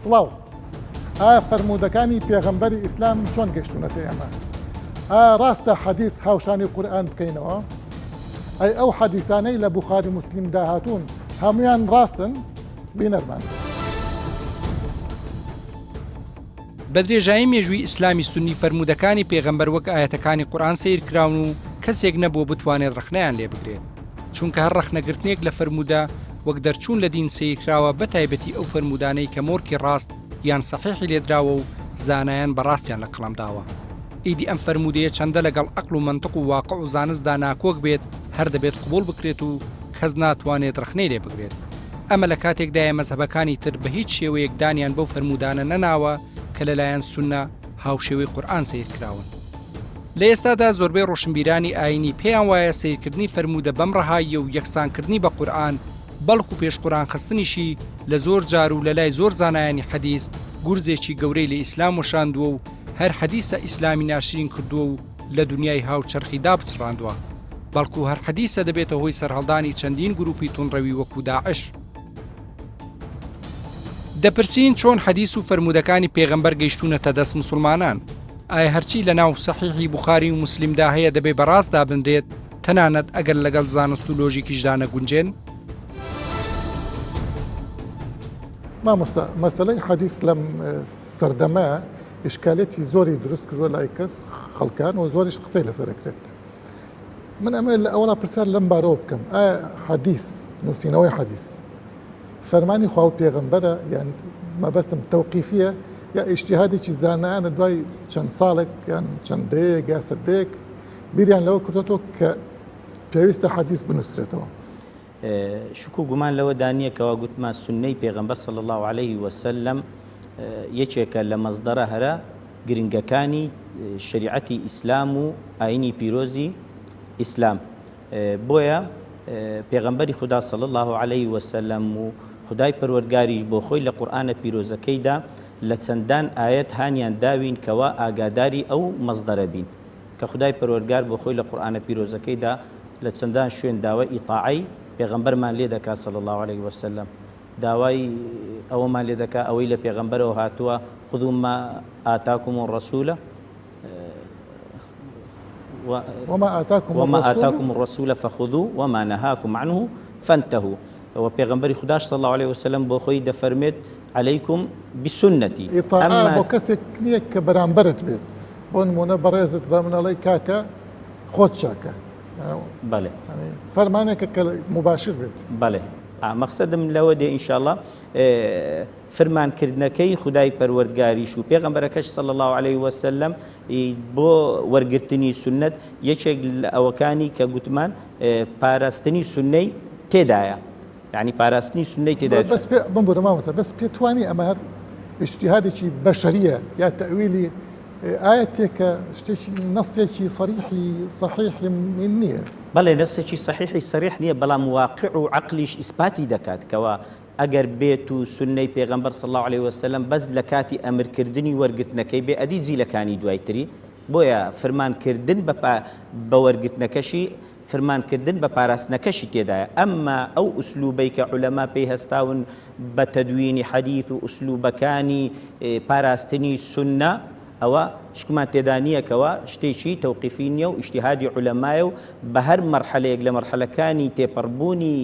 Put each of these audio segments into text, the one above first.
سڵاو ئایا فەرموودەکانی پێغەمبەری ئیسلام چۆن گەشتونەتە ئێمە؟ ئایا ڕاستە حەدیث هاوشانی قورئان بکەینەوە؟ ئەی ئەو حەدیثانەی لە بوخاری موسلیمدا هاتوون هەمویان ڕاستن؟ بینەرمان. بە درێژایی مێژووی ئیسلامی سونی فەرموودەکانی پێغەمبەر وەک ئاەتەکانی قورئان سیر کراون و کەسێک نەبووە بتوانێت ڕخنەیان لێ بگرێت، چونکە هەر ڕخنەگرتنێک لە فەرموودە وەک دەرچوون لە دین سیرکراوە بە تایبەتی ئەو فەرموودانەی کە مۆرکی ڕاست یان سەحیحی لێدراوە و زانایان بەڕاستیان لە قەڵەمداوە. ئیدی ئەم فەرموودەیە چەندە لەگەڵ عەقڵ و منطق و واقع و زانستدا ناکۆک بێت هەر دەبێت قبول بکرێت و کەس ناتوانێت ڕخنەی لێ بگرێت. ئەمە لە کاتێکدایە مەزهەبەکانی تر بە هیچ شێوەیەک دانیان بەو فەرموودانە نەناوە کە لەلایەن سونە هاوشێوەی قورئان سیرکراون. لە ئێستادا زۆربەی ڕۆشنبیرانی ئاینی پێیان وایە سیرکردنی فەرموودە بەم ڕەهاییە و یەکسانکردنی بە قورئان بەڵکو پێش قورئان خستنیشی لە زۆر جار و لە لای زۆر زانایانی حەدیث گورجێکی گەورەی لە ئیسلام وشاندووە و هەر حەدیثە ئیسلامی ناشرین کردووە و لە دنیای هاوچەرخیدا بچڕاندووە، بەڵکو هەر حەدیثە دەبێتە هۆی سەرهەڵدانی چەندین گروپی تونڕەوی وەکو داعش. دەپرسین چۆن حەدیث و فەرموودەکانی پێغەمبەر گەیشتونەتە دەست موسڵمانان؟ ئایا هەرچی لە ناو سەحیحی بوخاری و موسلیمدا هەیە دەبێ بەڕاستدا بنرێت تەنانەت ئەگەر لەگەڵ زانست و لۆژیکیشدا نەگونجێن؟ مامۆستا مەسەلەی حەدیث لەم سەردەمە ئیشکالێتی زۆری دروست کردووە لای کەس خەڵکان و زۆریش قسەی لەسەرەکرێت. من ئەمە لە ئەوڵا پرسیار لەم بارەوە بکەم، ئایا حەدیث نووسینەوەی حەدیث فەرمانی خوا و پێغەمبەرە یان مەبەستم تەوقیفیە یا ئیجتیهادێکی زانایانە دوای چەند ساڵێک یان چەندەیەک یا سەدەیەک بیریان لەوە کردوێتەوە کە پێویستە حەدیث بنووسرێتەوە؟ شکو گومان لەوە دانیە کەوا گوتمان سنەی پێغەمبەر صلی الله عليه وسلم یەکێکە لە مەزدەرە هەرە گرنگەکانی شریعەتی ئیسلام و ئاینی پیرۆزی ئیسلام. بۆیە پێغەمبەری خدا صلی الله عليه وسلم و خدای پەروەردگاریش بۆ خۆی لە قورئانە پیرۆزەکەیدا لە چەندان ئاەت هانیان داوین کەوا ئاگاداری ئەو مەزدەرە بین کە خدای پەروەردگار بۆ خۆی لە قورئانە پیرۆزەکەیدا لە چەندان شوێن داوای ئیطاعەی پێغەمبەرمان لێ دەکات صلی الله عليه وسلم، داوای ئەوەمان لێ دەکات ئەوەی لە پێغەمبەرەوە هاتووە خذوا ما آتاكم الرسول وما آتاكم الرسول فخذوا وما نهاكم عنه فانتهوا. وبيغمبري خداش صلى الله عليه وسلم بۆ خۆی دەفەرمێت عليكم بسنتي. ئیطاعە بۆ کەسێک نییە کە بەرامبەرت بێت، بۆ نمونە بەڕێزت بە منەڵەی کاکە خۆت چاکە، بەڵێ فەرمانێکە کە مباشر بێت. بەڵێ مەقسەدم لەوە دێ ئینشاءالله فەرمانکردنەکەی خدای پەروەردگاریش و پێغەمبەرەکەش صلی الله عليه وسلم بۆ وەرگرتنی سنت یەکێک لە ئەوەکانی کە گوتمان پاراستنی سنەی تێدایە، یعنی پاراستنی سنەی تێدایە. بەس بمبورە مامۆستا بەس پێتوانی ئەمە هەر ئیجتیهادێکی بەشەریە یا تەویلی ئاەتێکە شتێکی نەسێکی صریحی صحیحی من نییە؟ بەڵێ نەسێکی صحیحی سەریح نییە، بەڵام واقع و عەقلیش ئیسپاتی دەکات کەوا ئەگەر بێت و سنەی پێغەمبەر صلی الله عليه وسلم بەس لە کاتی ئەمرکردنی وەرگرتنەکەی بێ ئەدی جیلەکانی دوایتری. بۆیە فەرمانکردن بە وەرگرتنەکەشی فرمانکردن بە پاراستنەکەشی تێدایە. ئەمما ئەو ئوسلوبەی کە عولەما پێی هەستاون بە تەدوینی حەدیث و ئوسلوبەکانی پاراستنی سنە ئەوە شکمان تێدا نییەکەوە شتێکی تەوقیفی نییە و ئیجتیهادی عولەمایە و بە هەر مەرحەلەیەک لە مەرحەلەکانی تێپەڕبوونی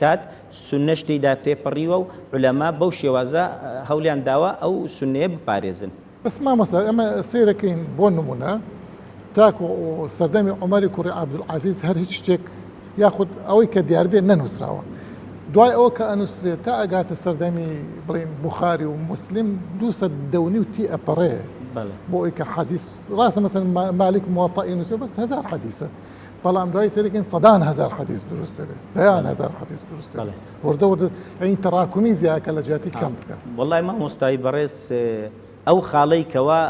کات سنە شتێدا تێپەڕیوە و عولەما بەو شێوازە هەولیان داوە ئەو سنەیە بپارێزن. بەس مامۆستا ئەمە سیرەکەین بۆ نمونە تاکو سەردەمی عومەری کوڕی عەبدولعەزیز هەر هیچ شتێک یاخود ئەوەی کە دیار بێ نەنووسراوە، دوای ئەوە کە ئەنووسرێت تا ئەگاتە سەردەمی بڵین بوخاری و موسلیم 200 تی ئەپەڕێ بۆ ئەوەی کە حەدیث ڕاستە مەسەن مالک موەطەئی نووسێ بەس 1000 حەدیثە، بەڵام دوای سەرێکین 100,000 حەدیث دروستە بێت، 10,000 حەدیث دروستە بێت، وردە ئەین تەراکمی زیاکە لە جیاتی کەم بکە. وەڵای مامۆستای بەڕێز ئەو خاڵەی کەوا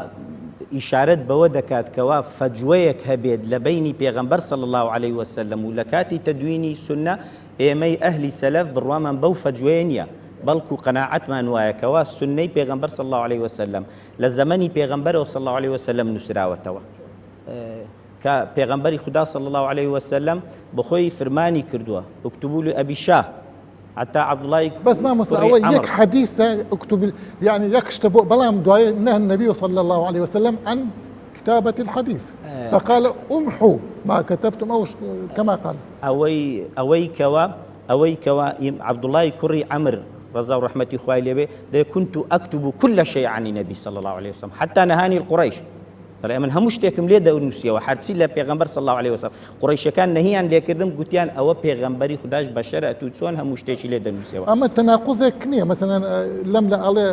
ئیشارەت بەوە دەکات کەوا فەجوەیەک هەبێت لە بینی پێغەمبەر صلی الله عليه وسلم و لە کاتی تەدوینی سنە ئێمەی ئەهلی سەلەف بڕوامان بەو فەجوەیە نییە، بەڵکو قەناعەتمان وایە کەوا سنەی پێغەمبەر صلی الله عليه وسلم لە زەمەنی پێغەمبەرەوە صلی الله عليه وسلم نووسراوەتەوە کە پێغەمبەری خدا صلی الله عليه وسلم بە خۆی فرمانی کردووە اکتبوا لأبي شاه حتى عبدوڵای بس ما مسأوى يك حديثة اكتب يعني يكشتبوا بلام دعاء نهى النبي صلى الله عليه وسلم عن كتابة الحديث فقال امحوا ما كتبتم أو كما قال أوي كوا عبدوڵای کوڕی عەمر ڕەزا و ڕەحمەتی خوای لێبێ كنت أكتب كل شيء عن النبي صلى الله عليه وسلم حتى نهاني القريش من هەموو شتێکم لێ دەنووسیەوە هەرچی لە پێغەمبەر صلى الله عليه وسلم قڕیشەکان نەهیان لێکردم گوتیان ئەوە پێغەمبەری خوداش بەشەرە تو چۆن هەموو شتێکی لێ دەنووسیەوە ئەمە تەناقوزێک نییە مثلا لەم لە ئەڵێ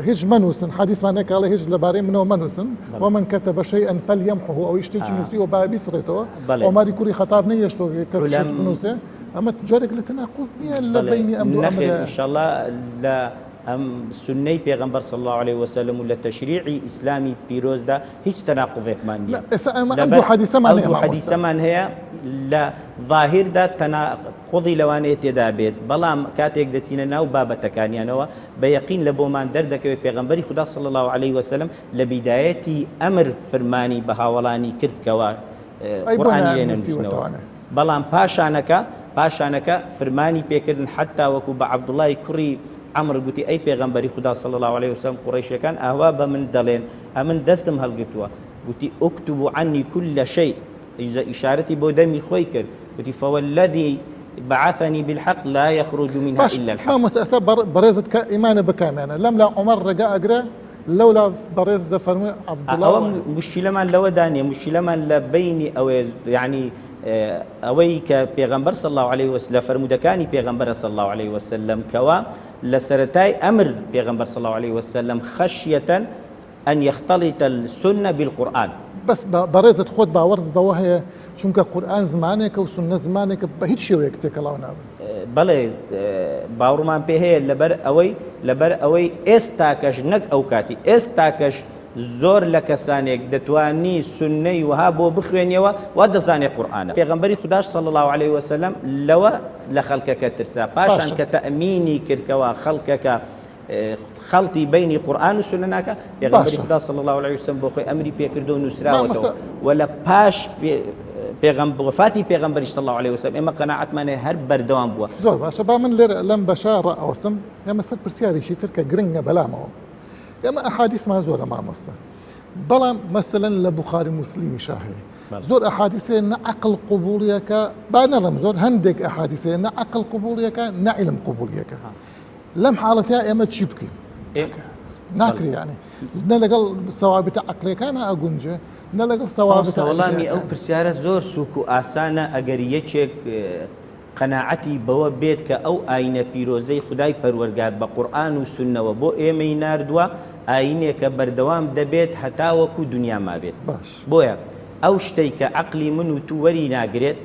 هیچ منووسن حدیثمانێک ئەڵێ هیچ لەبارەی منەوە منووسن ومن كتب شيئا فليمحه ئەو شتێکی نووسیەوە با بیسڕێتەوە عومەری کوڕی خەتاب نەیەشتۆ کەس بنووسێ ئەمە جارێک لە تەناقوز نییە لە بینی ئەم دوو ئەمرە ئینشاءالله لە ئەم سنەی پێغەمبەر صلى الله عليه وسلم و لە تەشریعی ئیسلامی پیرۆزدا هیچ تەناقوزێکمان نییە ئەم دوو حەدیثەمان هەیە لە ظاهردا تەناقوزی لەوانەیە تێدا بێت بەڵام کاتێک دەچینە ناو بابەتەکانیانەوە بە یەقین لە بۆمان دەردەکەوێت پێغەمبەری خوددا صلى الله عليه وسلم لە بیدایەتی ئەمر فەرمانی بە هاوڵانی کردکەوە قورئانی لێ نەنووسنەوە بەڵام پاشانەکە فرمانی پێکردن حتا وەکو بە عەبدوڵای کوڕی عەمر گوتی ئەی پێغەمبەری خوددا صلى الله عليه وسلم قوڕیشەکان ئاوا بە من دەڵێن ئەمن دەستم هەڵگرتووە گوتی اكتبوا عني كل شيء ئیشارەتی بۆ دەمی خۆی کرد گوتی فوالذي بعثني بالحق لا يخرج منها إلا الحق ما مسأسة برزت كإيمان بكامانا لم لا عمر رجاء أجرى لولا برز فرمي عبد الله أو مشكلة من لو دانية مشكلة من لبيني أو يعني ئەوەی کە پێغەمبەر صلى الله عليه وسلم فرمودەکانی پێغەمبەر صلى الله عليه وسلم کەوا لە سەرەتای ئەمر پێغەمبەر صلى الله عليه وسلم خشية أن يختلط السنة بالقرآن بس برزت خود باورد بەوە هەیە چونکە قورئان زمانێکە و سنە زمانێکە بە هیچ شێوەیەک تێکەڵاو نابن بەڵێ باوڕمان پێ هەیە لەبەر ئەوەی ئێستاکەش نەک ئەو کاتی ئێستاکەش زۆر لە کەسانێک دەتوانی سنەی وها بۆ بخوێنیەوە وا دەزانێت قورئانە پێغەمبەری خوداش صلى الله عليه وسلم لەوە لە خەڵکەکە ترسا پاشان کە تەئمینی کردکەوە خەڵکەکە خەڵتی بینی قورئان و سنە ناکە پێغەمبەری خوددا صلى الله عليه وسلم بۆ خۆی ئەمری پێکردو و نووسراوەتەوە و لە پاش وفاتی پێغەمبەری صلى الله عليه وسلم ئێمە قەناعەتمانێ هەر بەردەوام بووە زۆر باشە با من لێرە لەم بەشارە ئەوسم ئێمە سەر پرسیارێکی تر کە گرنگە بەلامەوە ئێمە ئەحادیثمان زۆرە مامۆستا بەڵام مەسەلەن لە بوخاری موسلیمی شاهەیە زۆر ئەحادیثەیە نە عەقڵ قبوڵیەکە با نەڵێم زۆر هەندێک ئەحادیثەیە نە عەقڵ قبوڵیەکە نە عیلم قبوڵیەکە لەم حاڵەتەیە ئێمە چی بکەین ناکرێ یعنی نە لەگەڵ سەوابتە عەقڵیەکانە ئەگونجێ نە لەگەڵ سەوابتە وەڵامی ئەو پرسیارە زۆر سووک و ئاسانە ئەگەر یەکێک قەناعەتی بەوە بێت کە ئەو ئاینە پیرۆزەی خودای پەروەردگار بە قورئان و سنەوە بۆ ئێمەی ناردووە ئاینێکە بەردەوام دەبێت هەتا وەکو دنیا مابێت بۆیە ئەو شتەی کە عەقلی من و تو وەری ناگرێت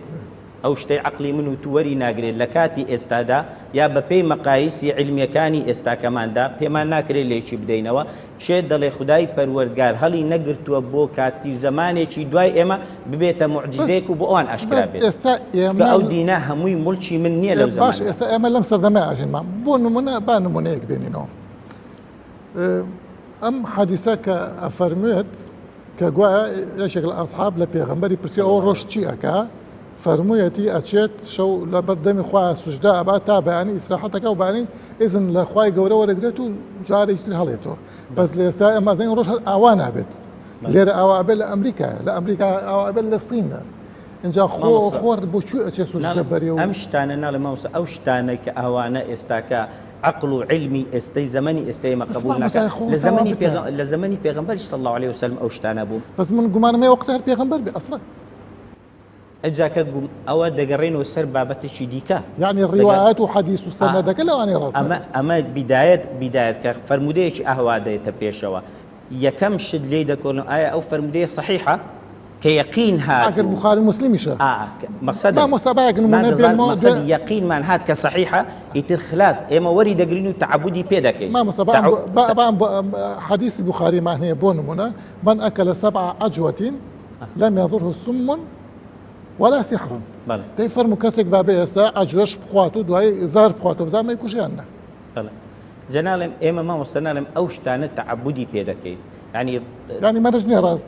ئەو شتەی عەقلی من و تو وەری ناگرێت لە کاتی ئێستادا یا بە پێی مەقاییسی عیلمیەکانی ئێستاکەماندا پێمان ناکرێت لێکی بدەینەوە چێ دەڵێ خودای پەروەردگار هەڵی نەگرتووە بۆ کاتی زمانێکی دوای ئێمە ببێتە موعجزەیەک و بۆ ئەوان ئاشکرا بێت ئەو دینە هەمووی مڵکی من نییە لەو زمانە باش ئێستا ئێمە لەم سەردەمای ئاژینمان بۆ نمونە با نمونەیەک بێنینەوە ئەم حەدیثە کە ئەفەرموێت کە گوایە یەکێک لە ئەصحاب لە پێغەمبەری پرسی ئەوە ڕۆژ چی ئەکا فەرموویەتی ئەچێت شەو لە بەردەمی خوا سوژدا ئەبا تا بەیانی ئیسراحەتەکە و بانی ئیزن لە خوای گەورە وەرەگرێت و جارێکی تر هەڵێتەوە بەس لە ئێستا ئێمە زەین ڕۆژ ئاوا نابێت لێرە ئاوا ئەبێت لە ئەمریکایە لە ئەمریکا ئاوا ئەبێت لە سینە اینجا خۆر بۆ چی ئەچێت سوژدە بەرێ و ئەم شتانە ناڵێ مامۆستا ئەو شتانە کە ئەوانە ئێستاکە عقل و علمی ئێستەی زمانی ئێستەی مە قبول ناکە لە زمانی پێغەمبەری صلى الله عليه وسلم ئەو شتانە بوو بەس من گومانم ئێوە قسە هەر پێغەمبەر بێ ئەسڵا ئەجاکە ئەوە دەگەڕێنەوە سەر بابەتێکی دیکە یعنی ڕیوایەت و حەدیث و سەنەدەکە لەوانەیە ڕاست ئەمە بیدایەت کە فەرمودەیەکی ئاهوا دێتە پێشەوە یەکەم شت لێی دەکۆنەوە ئایا ئەو فەرمودەیە صحیحە کە یەقین هات ئەگەر بوخاری موسلیمیشە مەقسەد یەقینمان هات کە صحیحە ئیتر خلاص ئێمە وەری دەگرین و تعبودی پێ دەکەین حەدیثی بوخاریمان هەیە بۆ نمونە من ئەکەلە سەبع عەجوەة لم يضره سم ولا سحر دەی فەرموو کەسێک بابێ ئێستا ئەجوەش بخوات و دوای زار بخوات و بزانمەی کوژیانە جەناڵێم ئێمە مامۆستا ناڵێم ئەو شتانە تعبودی پێ دەکەین ینی مەرج نییە ڕاست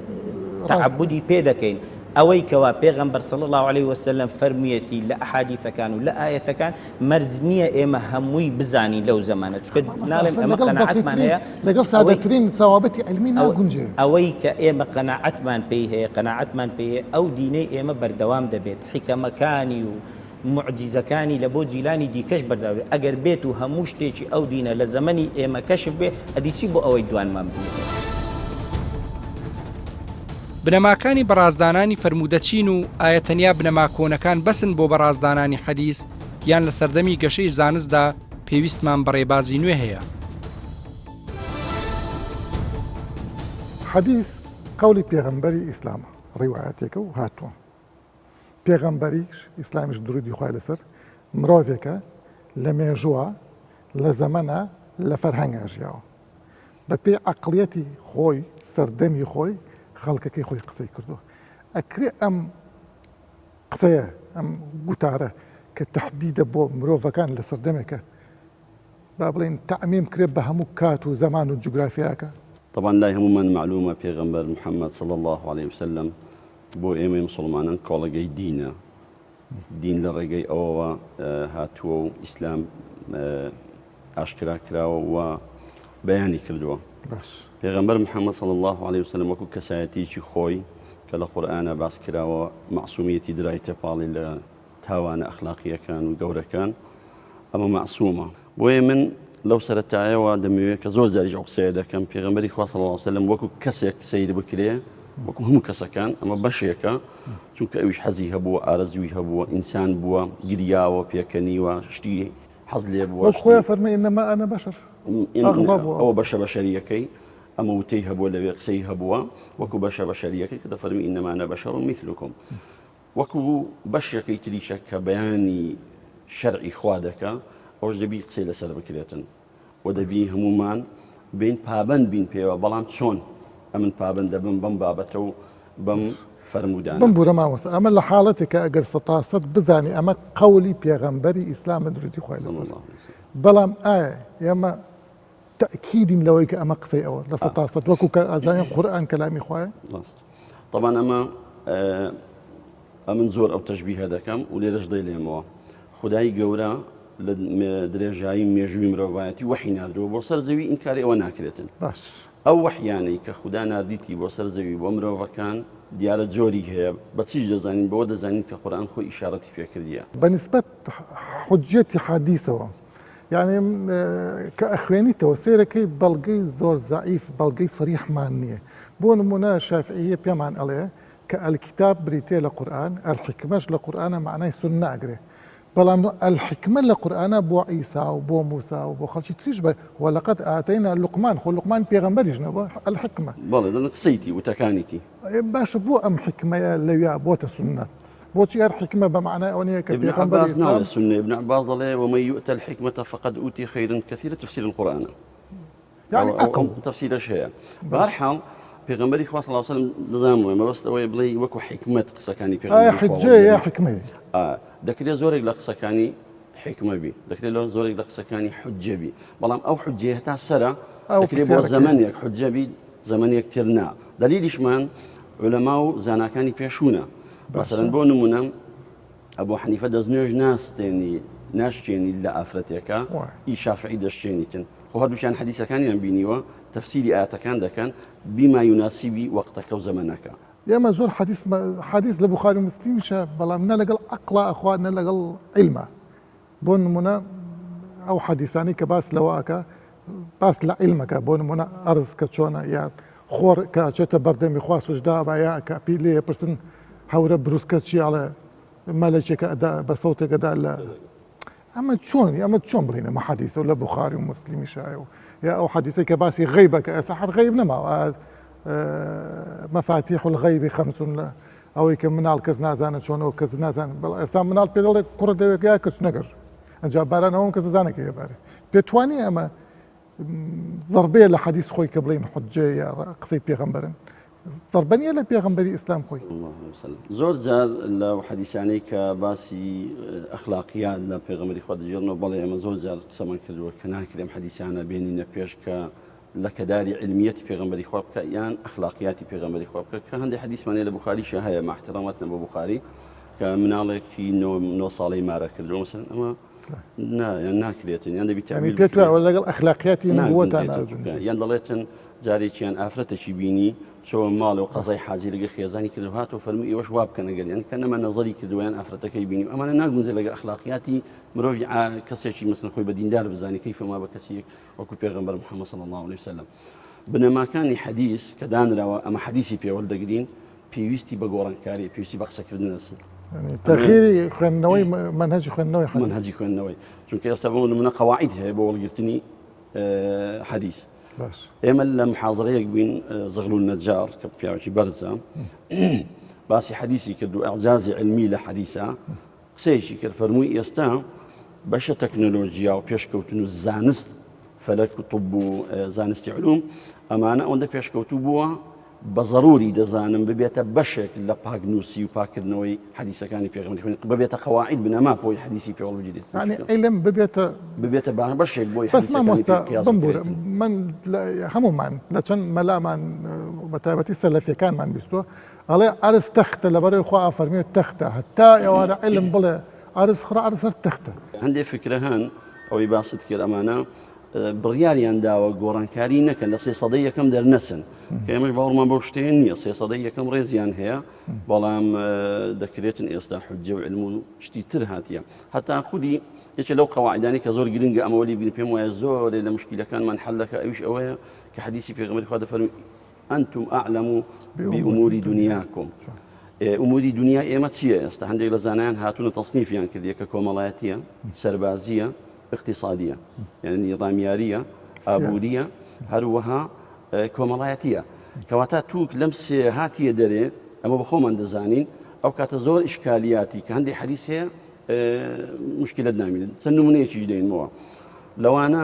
تعبودی پێ دەکەین ئەوەی کەوا پێغەمبەر صلی الله عليه وسلم فەرموویەتی لە ئەحادیثەکان و لە ئاەتەکان مەرج نییە ئێمە هەمووی بزانی لەو زەمانە چونکە ناڵێم ئەمە قەناعەتمان هەیە لەگەڵ سادەترین سەوابەتی علمی ناگونجێ ئەوەی کە ئێمە قەناعەتمان پێی هەیە قەناعەتمان پێی هەیە ئەو دینەی ئێمە بەردەوام دەبێت حیکەمەکانی و معجیزەکانی لە بۆ جیلانی دیکەش بەرداوێت ئەگەر بێت و هەموو شتێکی ئەو دینە لە زەمەنی ئێمە کەشف بێ ئەدی چی بۆ ئەوەی دوانمان بێت بنەماکانی بەڕازدانانی فەرموودەچین و ئایا تەنیا بنەما کۆنەکان بەسن بۆ بەڕازدانانی حەدیث یان لە سەردەمی گەشەی زانستدا پێویستمان بەڕێبازی نوێ هەیە. حەدیث قولی پێغەمبەری ئیسلامە ڕیوایەتێکە و هاتووە. پێغەمبەریش ئیسلامیش درودی خوای لەسەر مرۆڤێکە لە مێژووە لە زەمەنە لە فەرهەنگا ژیاوە بە پێی عەقڵیەتی خۆی سەردەمی خۆی خەڵکەکەی خۆی قسەی کردووە. ئەکرێ ئەم قسەیە ئەم گوتارە کە تەحدیدە بۆ مرۆڤەکان لە سەردەمێکە با بڵێن تەعمیم کرێت بە هەموو کات و زەمان و جوگرافیاکە. طبعا لا هەمومان معلومە پێغەمبەر محەممەد صلی الله عليه وسلم بۆ ئێمەی مسلمانان کۆڵەگەی دینە دین لە ڕێگەی ئەوەوە هاتووە و ئیسلام ئاشکرا کراوە و بەیانی کردووە. پێغەمبەر محەممەد صلی الله عليه وسلم وەکو کەسایەتیکی خۆی کە لە قورئانە باس کراوە معسوومیەتی درای تێپاڵی لە تاوانە ئەخلاقیەکان و گەورەکان ئەمە معسوومە. بۆیە من لەو سەرەتایەوە دەمەوێت کە زۆر جاریش ئەو قسەیە دەکەم پێغەمبەری خوا صلی الله عليه وسلم وەکو کەسێک سەیر بکرێ وەکو هەموو کەسەکان ئەمە بەشێکە چونکە ئەویش حەزی هەبووە ئارەزووی هەبووە ئینسان بووە گریاوە پێکەنیوە شتی حەز لێ بووە خۆیان فەرمێ ئینەما ئەنە بەشەر ئەوە بەشە بەشەریەکەی ئەمە وتەی هەبووە لەوێ قسەی هەبووە وەکو بەشە بەشەریەکەی کە دەفەرمی ئینەما ئەنە بەشەر مثلکم وەکو بەشێکی تریشە کە بەیانی شەرعی خوا دەکا ئەوش دەبی قسەی لەسەر بکرێتن و دەبی هەمومان بین پابەند بین پێوە بەڵام چۆن ئەمن پابەند دەبم بەم بابەتە و بەم فەرمودان بم بوورە مامۆستا ئەمە لە حاڵەتێکە ئەگەر سەتاسەد بزانی ئەمە قەولی پێغەمبەری ئیسلامە درودی خوای لەسەر بەڵام ئایا ئێمە تأکیدین لەوەی کە ئەمە قسەی ئەوە لە سەتاسەد وەکو کە ئازانیان قورئان کەلامی خوایە طبعا ئەمن زۆر ئەو تەشبیهە دەکەم و لێرەش دەیڵێمەوە خودای گەورە لە درێژایی مێژووی مرۆڤایەتی وحی ناردووە بۆ سەر زەوی ئینکاری ئەوە ناکرێتن باش ئەو وحیانەی کە خوددا نردیتی بۆ سەر زەوی بۆ مرۆڤەکان دیارە جۆری هەیە بە چیش دەزانین بەوە دەزانین کە قورئان خۆی ئیشارەتی پێکردیە بەنسبەت حجەتی حادیثەوە یعنی کە ئەخوێنیتەوە سێرەکەی بەڵگەی زۆر زەعیف بەڵگەی سەریحمان نییە بۆ نمونە شافعیە پێمان ئەڵێ کە ئەلکیتاب بریتێ لە قورئان ئەلحیکمەش لە قورئانە معنای سونە ئەگرێ بەڵام ئەلحیکمە لە قورئانە بۆ عیسا و بۆ موسا و بۆ خەڵکی تریش بە وەلەقەد ئاتەینا لوقمان خۆ لوقمان پێغەمبەریش نەبووە ئەلحیکمە بەڵێ دەن قسەیتی وتەکانیتی باشە بۆ ئەم حیکمەیە لەویا بۆتە سونەت بۆچی هەر حیکمە بە معنای ئەوە نییە کە ابن عباس ناڵێ سنە ابن عباس دەڵێ ومن يؤت الحكمة فقد أوتي خيرا كثيرا تفسير القرآن يعني أقل تفسيرش هەیە بەهەرحاڵ پێغەمبەری خوا صلی الله عليه وسلم دەزانم مەبەست ئەوەیە بڵێ وەکو حیکمەت قسەکانی ئایا حجەیە یا حیکمەیە دەکرێت زۆرێک لە قسەکانی حیکمە بی دەکرێت لە زۆرێک لە قسەکانی حجە بی بەڵام ئەو حجەیە هەتا سەرە دەکرێت بۆ زەمانێک حجە بی زەمانێک تر نا دەلیلیشمان علەما و زاناکانی پێشوونە مثلا بۆ نمونە ئەبوو حەنیفە دەستنوێژ ناشتێنی لە ئافرەتێکە ئی شافعی دەشتێنیتن خۆ هەردووشیان حەدیثەکانیان بینیوە تەفسیری ئاەتەکان دەکەن بیما یوناسیبی وەقتەکە و زەمانەکە ئێمە زۆر حەدیث لە بوخاری و مسلیمیشە بەڵام نە لەگەڵ عەقڵا ئەخوا نە لەگەڵ عیلمە بۆ نمونە ئەو حەدیثانی کە باس لەوەکە باس لە عیلمەکە بۆ نمونە ئەرز کە چۆنە یا خۆر کە چێتە بەردەمی خوا سوجدا بە یا کە پێی لێ پرسن هەورە بروسکە چیاڵە مەلەکێکە ئەدا بە سەوتێکەدا لە ئەمە چۆن بڵێنە مە حەدیثە و لە بوخاری و مسلیمی شایە و یا ئەو حەدیثەی کە باسی غەیبەکە ئێستا هەر غەیب نەماوە مەفاتیح الغەیبی خەمسون لە ئەوەی کە مناڵ کەس نازانێت چۆنەوە کەس نازانێت بەڵام ئێستا مناڵ پێ دەڵێ کوڕە دەوێت یا کەس نەگەر ئەنجا باران ئەوم کەس دەزانێت کە هێبارێ پێتوانی ئەمە ضربەیە لە حەدیث خۆی کە بڵێن حجە یا قسەی پێغەمبەرن ضربەنیە لە پێغەمبەری ئیسلام خۆی زۆر جار لە حەدیثانەی کە باسی ئەخلاقیات لە پێغەمبەری خوا دەجێڕنەوە بەڵێ ئەمە زۆر جار قسەمان کردووە کە ناکرێم حەدیثانە بێنینە پێش کە لە کەداری علمیەتی پێغەمبەری خوا بکە یان ئەخلاقیاتی پێغەمبەری خوا بکە کە هەندێک حەدیثمانەیە لە بوخاریش هەیە مع احتراماتنا بۆ بوخاری کە مناڵێکی 9 ساڵەی مارە کردەوە مثلا ئەمە ناکرێتن یان دەبی يعني پێت وایە لەگەڵ ئەخلاقیاتی نبووەتان یان دەڵێتن جارێکیان ئافرەتێکی بینی چۆ ماڵ و قەزای حاجی لەگە خێزانی کردو هاتەوە فەرمووی ئێوەش وا بکەن ئەگەر یان کە نەمە نەزەری کردویان ئافرەتەکەی بینی ئەمانە ناگونجێت لەگە ئەخلاقیاتی مرۆڤ کەسێکی مەسن خۆی بە دیندار بزانی کەیفما بە کەسێک وەکو پێغەمبەر محەممەد صلی الله عليه وسلم بنەماکانی حەدیث کە دانراوە ئەمە حەدیثی پێوەڵدەگرین پێویستی بە گۆڕانکاری پێویستی بە قسەکردن هەست تەخیری خوێندنەوەی منهەجی خوێندنەوەی منهەجی خوێندنەوەی چونکە ئێستا بۆ نمونە قەواعید هەیە بۆ وەڵگرتنی حەدیث ئێمە لە محاضرەیەک بووین زغلول النجار کە پیاوێکی بەرزە باسی حەدیثی کرد و ئەعجازی علمی لە حەدیثە قسەیەکی کرد فەرمووی ئێستا بەشە تەکنۆلۆژیا و پێشکەوتن و زانست فەلەک و طب و زانستی علوم ئەمانە ئەوەندە پێشکەوتوو بووە بە ضروری دەزانم ببێتە بەشێک لە پاکنووسی و پاکردنەوەی حەدیثەکانی پێغەمبەری خوا ببێتە قەواعید بنەما بۆی حەدیثی پێوەڵبژێت يعني ئەیلم ببێتە بەشێک بۆی بەس مامۆستا بمبورە من هەمومان لە چەند مەلامان بەتایبەتی سەلەفیەکانمان بیستووە ئەڵێ عەرز تەختە لەبەرەوەی خوا ئافەرمێت تەختە هەتا ئێوارە عیلم بڵێ عەرز خڕە عەرز هەر تەختە هەندێک فکرە هەن ئەوەی باست کرد ئەمانە بڕیاریان داوە گۆڕانکاری نەکەن لە 300 یەکەم دەرنەچن کە ئێمەش باوەڕمان بەو شتێن نییە 300 یەکەم ڕێزیان هەیە بەڵام دەکرێتن ئێستا حجە و علم و شتی تر هاتیە هەتا خودی یەکێ لەو قەواعیدانی کە زۆر گرنگە ئەمە وەلی بین پێم وایە زۆرێ لە مشکلەکانمان حەلەکە ئەویش ئەوەیە کە حەدیثی پێغەمبەری خوا دەفەرمێ ئەنتم ئەعلەم بئوموری دونیاکم ئوموری دنیا ئێمە چییە ئێستا هەندێک لە زانایان هاتوونە تەصنیفیان کردیە کە کۆمەڵایەتیە سەربازیە اقتصادية يعني نظاميارية ئابووریە هەروەها کۆمەڵایەتیە کەواتە تووک لەم هاتیە دەرێ ئەمە بە خۆمان دەزانین ئەو کاتە زۆر ئیشکالیاتی کە هەندێک حەدیث هەیە مشکلت نامێنێت چەند نمونەیەکیش دێنمەوە لەوانە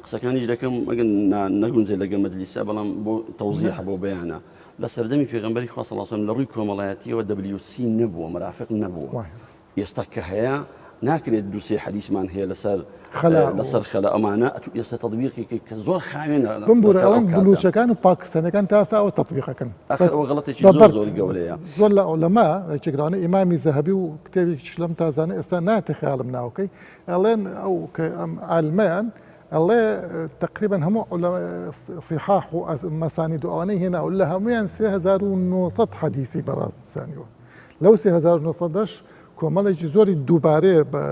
قسەکانیش دەکەم ئەگەر نەگونجێت لەگەڵ مەجلیسە بەڵام بۆ تەوزیح بۆ بەیانە لە سەردەمی پێغەمبەری خوا صلی الله علیه و سلم لە ڕووی کۆمەڵایەتیەوە WC نەبووە مرافق نەبووە ئێستا کە هەیە ناکرێت دووسێ حەدیثمان هەیە لەسەر خەلا ئەمانە ئێستا تەطبیقێکی کە زۆر خاوێنە بمبورە ئەوەن بلوچەکان و پاکستانەکان تاساوە تەطبیقەکەن غەڵەتێکی زۆر گەورەیە زۆر لە ئەولەما چێگرانە ئیمامی زەهەبی و کتێبێکیش لەم تازانە ئێستا ناتە خەیاڵم ناوکەی ئەڵێن ئەو کە ئەم عالمەیان ئەڵێ تقریبا هەموو صحاح و مەسانید و ئەوانەی هێناوە لە هەمویان 3900 حەدیثی بەڕاستسانیوە لەو 3900 کۆمەڵێکی زۆری دووبارەیە بە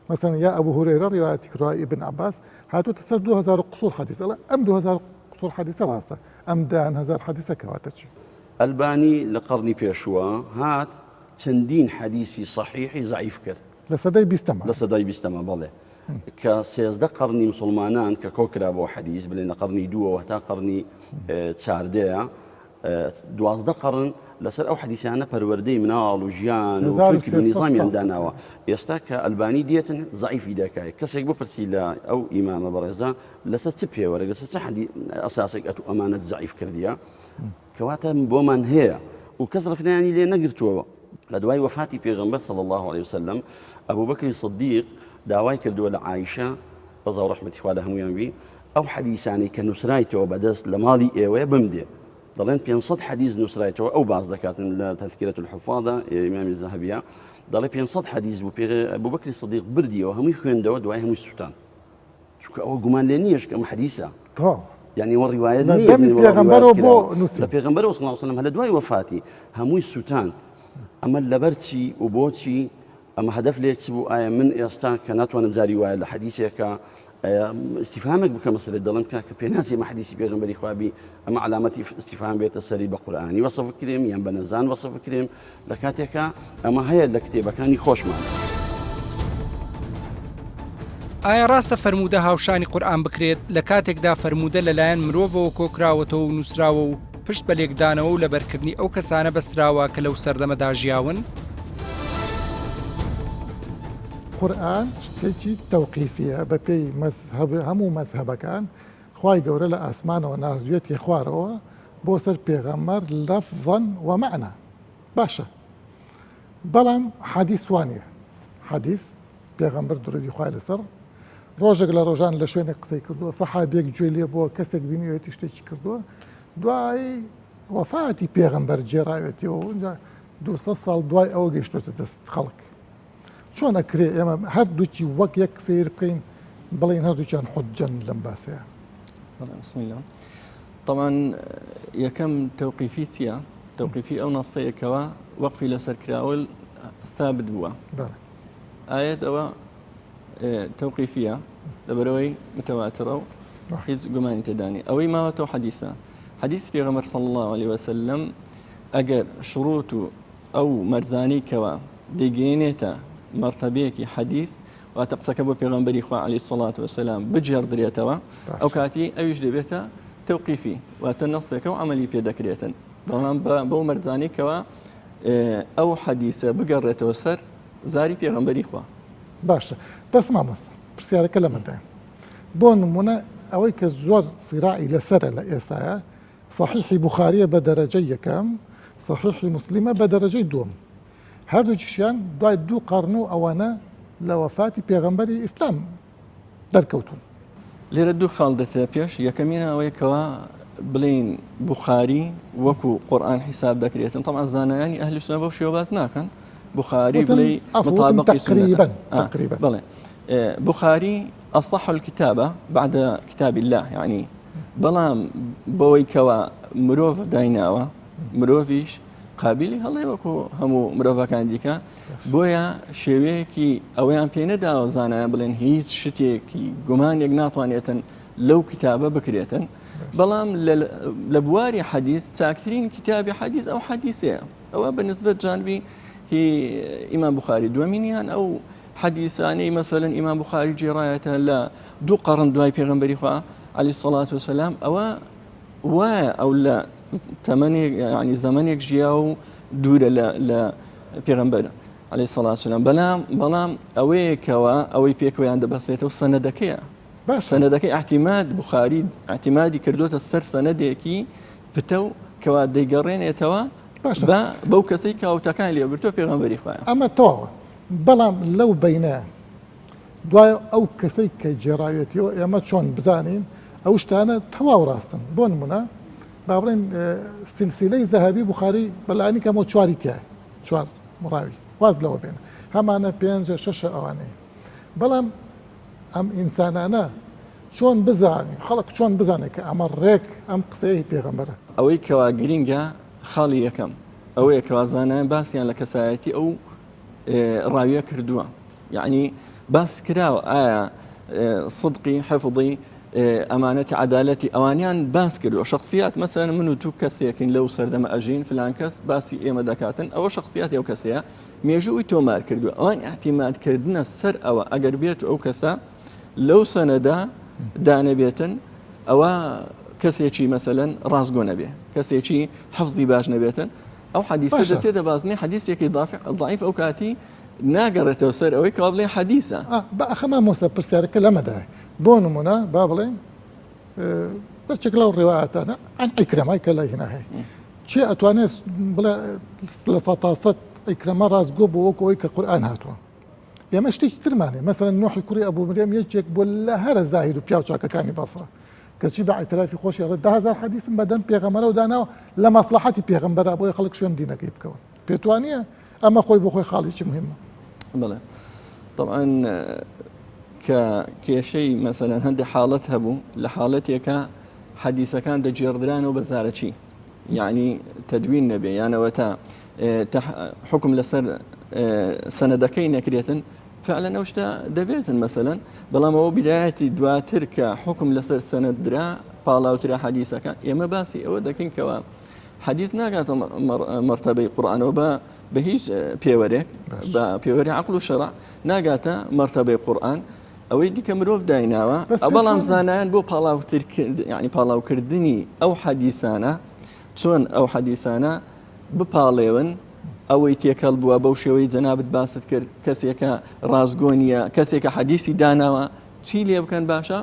مثلا یا ئەبوو هورێرە ڕیواەتی کراوە ئیبن عەباس هاتووەتە سەر 2000 قسوور حەدیث ئەڵێ ئەم 2000 قسوور حەدیثە ڕاستە ئەم 10000 حەدیثە کەواتە چی ئەلبانی لە قەڕنی پێشووە هات چەندین حەدیثی صحیحی زعیف کرد لە سەدەی 20ەمە لە سەدای 20ەمە بەڵێ کە 13 قەڕنی مسلمانان کە کۆکرا بۆ حەدیث بڵێن لە قەڕنی دووەوە هەتا قەڕنی 14 12 قەڕن لەسەر ئەو حەدیثانە پەروەردەی مناڵ و ژیان و فکر و نیزامیان داناوە ئێستا کە ئەلبانی دێتن زعیفی دەکای کەسێک بپرسی لە ئەو ئیمامە بەڕێزە لەسەر چ پێوەرە لەسەر چ ئەساسێک ئەتو ئەمانەت زعیف کردیە کەواتە بۆمان هەیە و کەس ڕخنیانی لێ نەگرتووە لە دوای وفاتی پێغەمبەر صلی الله عليه وسلم ئەبوو بەکری صدیق داوای کردووە لە عایشە ڕەزا و ڕەحمەتی خوا لە هەموویان بی ئەو حەدیثانەی کە نووسرایتەوە بەدەست لە ماڵی ئێوەیە بمدێ دەڵێن 500 حەدیث نووسرایتەوە ئەو باز دەکاتن لە تەذکرەة الحفاظە ئیمامی زەهەبیە دەڵێ 500 حەدیث بوو ئەبوو بەکری صدیق بردیەوە هەمووی خوێندەوە دوای هەمووی سووتان چونکە ئەوە گومان لێ نییەش کە ئەم حەدیثە يعني والروايات لە پێغەمبەرەوە صلی الله عليه وسلم هەل دوای وفاتی هەمووی سووتان ئەمە لەبەرچی و بۆچی ئەمە هەدەف لێ چ بوو ئایا من ئێستا کە ناتوانم جاری وایە لە حەدیثێکە استفهامك بك مثلا دلم كاك بيناتي ما حديث بيغمبري خوابي اما علامتي استفهام بيت السري بقراني وصف كريم ين بنزان وصف كريم لكاتيكا اما هي الكتابه كان خوش معنا ئایا ڕاستە فەرموودە هاوشانی قورئان بکرێت لە کاتێکدا فەرموودە لەلایەن مرۆڤەوە کۆکراوەتەوە و نووسراوە و پشت بە لێکدانەوە و لەبەرکردنی ئەو کەسانە بەستراوە کە لەو سەردەمەدا ژیاون؟ قورئان شتێکی تەوقیفیە بە پێی هەموو مەذهەبەکان خوای گەورە لە ئاسمانەوە ناردوێتی خوارەوە بۆ سەر پێغەمبەر لەفظەن و مەعنا باشە بەڵام حەدیث وانە حەدیث پێغەمبەر درودی خوای لەسەر ڕۆژێک لە ڕۆژان لە شوێنێک قسەی کردووە سەحابێک گوێ لێ بۆ کەسێک بینیوێتی شتێکی کردووە دوای وەفاتی پێغەمبەر جێراوێتەوە اونجا 200 ساڵ دوای ئەوە گەیشتوتە دەست خەڵک چۆن ئەکرێ ئێمە هەردووکی وەک یەک سیر بکەین بڵین هەردووکیان حجەن لەم باسەیە. بسم الله. طبعا یەکەم توقیفی چییە؟ توقیفی ئەو نەسەیەکەوە وەقفی لەسەر کراوە ثابت بووە. ئاەت ئەوە توقیفیە لەبەرەوەی متەواترە و هیچ گومانی تێدانی ئەوەی ماوەتەوە حەدیثە. حەدیث پێغەمبەر صلی الله عليه وسلم ئەگەر شروط و ئەو مەرزانەی کەوە دەیگەێنێتە مرتبەیەکی حەدیث واتە قسەکە بۆ پێغەمبەری خوا عەلەیهی الصەڵات وەسەلام بجێڕدرێتەوە ئەو کاتی ئەویش دەبێتە توقیفی واتە نەسێکە و عەمەلی پێ دەکرێتن بەڵام بەو مەرزانەی کەوە ئەو حەدیثە بگەڕێتەوە سەر زاری پێغەمبەری خوا. باشە بەس مامۆستا پرسیارەکە لەمەدایە بۆ نمونە ئەوەی کە زۆر سیراعی لەسەرە لە ئێسایە صحیحی بوخاریە بە دەرەجەی یەکەم صحیحی مسلیمە بە دەرەجەی دووەم هەردووکیشیان دوای 2 قەرن و ئەوانە لە وەفاتی پێغەمبەری ئیسلام دەرکەوتون. لێرە دوو خاڵ دەتێ پێش یەکەمینە ئەوەی کەوە بڵین بوخاری وەکو قورئان حیساب دەکرێتن طبعا زانایانی ئەهلی سنە بەو شێوە باز ناکەن بوخاری بڵێ مطابقی سنة تقريبا بڵێ بوخاری أصح الكتابة بعد كتاب الله يعني بەڵام بەوەی کەوە مرۆڤ دایناوە مرۆڤیش قابلی هەڵێ وەکو هەموو مرۆڤەکان دیکە بۆیە شێوەیەکی ئەویان پێ نەداوە زانایان بڵێن هیچ شتێکی گومانێک ناتوانێتن لەو کتابە بکرێتن بەڵام لە بواری حەدیث چاکترین کتابی حەدیث ئەو حەدیثەیە ئەوە بەنسبەت جانبی هی ئیمام بوخاری دووەمینیان ئەو حەدیثانەی مەسەلەن ئیمام بوخاری جێڕایەتە لە 2 قەرن دوای پێغەمبەری خوا عەلەیهی الصەڵات وەسەلام ئەوە وایە ئەو لە تەمەنێک ینی زەمانێک ژیا و دوورە لە پێغەمبەر عەلەیهی الصەڵات وەسەلام بەڵام ئەوەیەکەوە ئەوەی پێکەوەیان دەبەسێتەوە سەنەدەکەیە سەنەدەکەی احتیماد بوخاری احتیمادی کردوتە سەر سەنەدێکی پتە و کەوا دەیگەڕێنێتەوە بەو کەسەی کاوتەکان لێبرتۆ پێغەمبەری خوایە ئەمە تەواوە بەڵام لەو بەینە دوای ئەو کەسەی کە جێڕاوێتیەوە ئێمە چۆن بزانین ئەو شتانە تەواو ڕاستن بۆ نمونە با بڵێن سلسلەی زەهەبی بوخاری بەلایانی کەمەوە 4 تایە 4 مڕاوی واز لەوە بێنە هەمانە 5-6 ئەوانەیە بەڵام ئەم ئینسانانە چۆن بزانین خەڵک چۆن بزانێت کە ئەمە ڕێک ئەم قسەی پێغەمبەرە ئەوەی کەوا گرینگە خاڵی یەکەم ئەوەیە کەوا زانایان باسییان لە کەسایەتی ئەو ڕاویە کردووە یعنی باس کراوە ئایا صدقی حفظی ئەمانەتی عەدالەتی ئەوانیان باس کردووە شخصیات مەسەلەن من و تو کەسێکین لەو سەردەمە ئەژین فلان کەس باسی ئێمە دەکاتن ئەوە شخصیاتی ئەو کەسەیە مێژووی تۆمار کردووە ئەوان احتیمادکردنە سەر ئەوە ئەگەر بێت ئەو کەسە لەو سەنەدا دانەبێتن ئەوە کەسێکی مەسەلەن ڕازگۆ نەبێ کەسێکی حەفزی باش نەبێتن ئەو حەدیثە دەچێتە بازنەی حەدیثێکی ضعیف ئەو کاتی ناگەڕێتەوە سەر ئەوەی کە بڵێ حەدیثە بەخەما مۆستا پرسیارەکە لەمەدای بۆ نمونە با بڵێن بەچێک لەو ڕێوایەتانە ئەن ئیکرەمای کە لای هێنا هەیە چێ ئەتوانێت بڵێ لە 100% ئیکرەمە ڕازگۆ بۆ وەکو ئەوەی کە قورئان هاتووە ئێمە شتێکی ترمانێ مەسەلەن نوحی کوڕی ئەبوو مەریەم یەکێک بۆ لە هەرە زاهید و پیاو چاکەکانی بەسرە کەچی بە ئیترافی خۆشی ڕێ 10,000 حەدیثم بەدەم پێغەمبەرە و داناوە لە مەسلحەتی پێغەمبەرە بۆی خەڵک شوێن دینەکەی بکەون پێتوانیە ئەمە خۆی بۆ خۆی خاڵێکی مهمە بڵێ طبعا کە کێشەی مەسەلەن هەندێک حاڵەت هەبوو لە حاڵەتێکە حەدیثەکان دەجێڕدرانەوە بە زارەچی یعنی تەدوین نەبێ یانەوە تا حکم لەسەر سەنەدەکەی نەکرێتن فعلا ئەو شتە دەبێتن مەسەلەن بەڵام ئەوە بیدایەتی دواتر کە حکم لەسەر سەنەدرا پاڵاوترە حەدیثەکان ئێمە باسی ئەوە دەکەین کەوە حەدیث ناگاتە مەرتەبەی قورئانەوە بە هیچ پێوەرێک بە پێوەری عەقڵ و شەرع ناگاتە مەرتەبەی قورئان ئەوەی دیکە مرۆڤ دایناوە بەڵام زانایان بۆ یعنی پاڵاوکردنی ئەو حەدیثانە چۆن ئەو حەدیثانە بپاڵێون ئەوەی تێکەڵ بووە بەو شێوەی جەنابەت باست کرد کەسێکە ڕازگۆنیە کەسێکە حەدیثی داناوە چی لێ بکەن باشە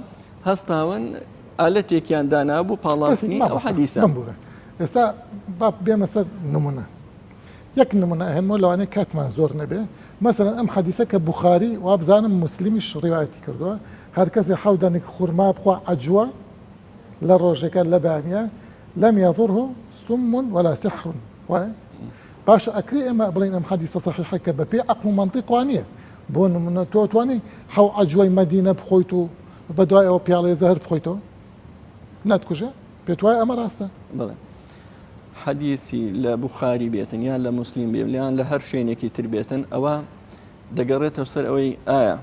هەستاون ئالەتێکیان داناوە بۆ پاڵاوکردنی ئەو حەدیثە ئێستا با بێمە سەر نمونە یەک نمونە هەموو لەوانەیە کاتمان زۆر نەبێ مەسەلەن ئەم حەدیثە کە بوخاری وابزانم مسلیمیش ڕیوایەتی کردووە هەر کەسێ حەودانێک خورما بخوا عەجووە لە ڕۆژێکە لە بانیە لەم یەضوڕه سم ولا سحر وایە باش ئەکرێ ئێمە بڵین ئەم حەدیسە سەحیحە کە بە پێی عەقڵ و مەنطیق وانە بۆ نمونە تۆ توانی حەو عەجووەی مەدینە بخۆیت و بە دوای ئەوە پیاڵەی زەهر بخۆیتەوە ناتکوژە پێت وایە ئەمە ڕاستە بڵێ حەدیسی لە بوخاری بێتن یان لە موسلیم بێلیان لە هەر شوێنێکی تر بێتن ئەوە دەگەڕێتە سەر ئەوەی ئایا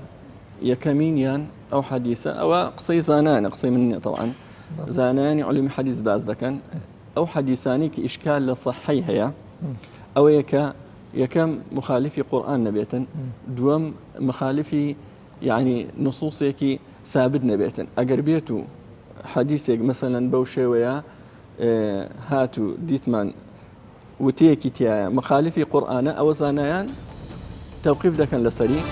یەکەمینیان ئەو حەدیسە ئەوە قسەی زانانە قسەی من طبعا زانانی علومی حەدیث باز دەکەن ئەو حەدیسانی کە ئیشکال لە صەحەی هەیە ئەوەیە کە یەکەم مخالفی قورئان نەبێتن دووەم مخالفی یعنی نصوصێکی ثابت نەبێتن ئەگەر بێت و حەدیثێک مەسەلەن بەو شێوەیە هاتو دیتمان وتەیەکی تایە مخالفی قورئانە ئەوە زانایان تەوقیف دەکەن لەسەری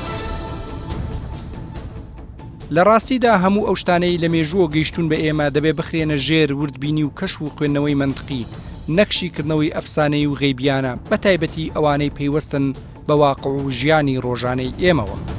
لە ڕاستیدا هەموو ئەو شتانەی لە مێژووە گەیشتون بە ئێمە دەبێ بخرێنە ژێر وردبینی و کەشف و خوێندنەوەی منطقی نەکشیکردنەوەی ئەفسانەی و غەیبیانە بە تایبەتی ئەوانەی پەیوەستن بە واقع و ژیانی ڕۆژانەی ئێمەوە.